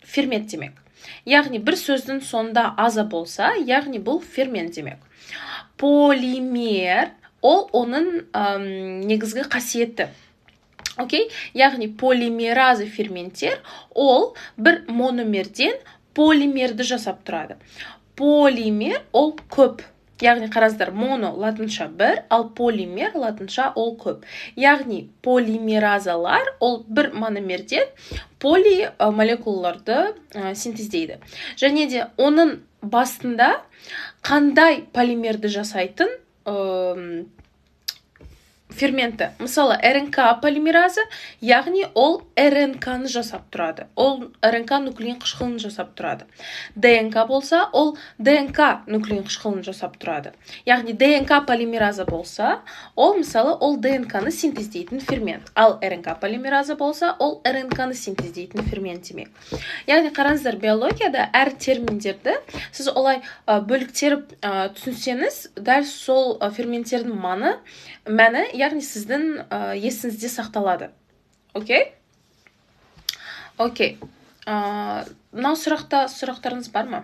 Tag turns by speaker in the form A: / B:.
A: фермент демек. Яғни бір сөздің соңында аза болса, яғни бұл фермент демек. Полимер ол оның негізгі қасиеті. Окей? Яғни полимераза ферменттер ол бір мономерден полимерді жасап тұрады. Полимер ол көп. Яғни қараңыздар, моно латынша бір, ал полимер латынша ол көп. Яғни полимеразалар ол бір мономерден поли молекулаларды синтездейді. Және де оның басында қандай полимерді жасайтын ферменті. Мысалы, РНК полимеразы, яғни ол РНК-ны жасап тұрады. Ол РНК нуклеин қышқылын жасап тұрады. ДНК болса, ол ДНК нуклеин қышқылын жасап тұрады. Яғни ДНК полимераза болса, ол мысалы, ол ДНК-ны синтездейтін фермент. Ал РНК полимераза болса, ол РНК-ны синтездейтін фермент демек. Яғни қараңыздар, биологияда әр терминдерді сіз олай бөліктеріп түсінсеңіз, дәл сол ферменттердің мәні, яғни сіздің есіңізде сақталады. Окей? Окей. Мынау сұрақтарыңыз бар ма?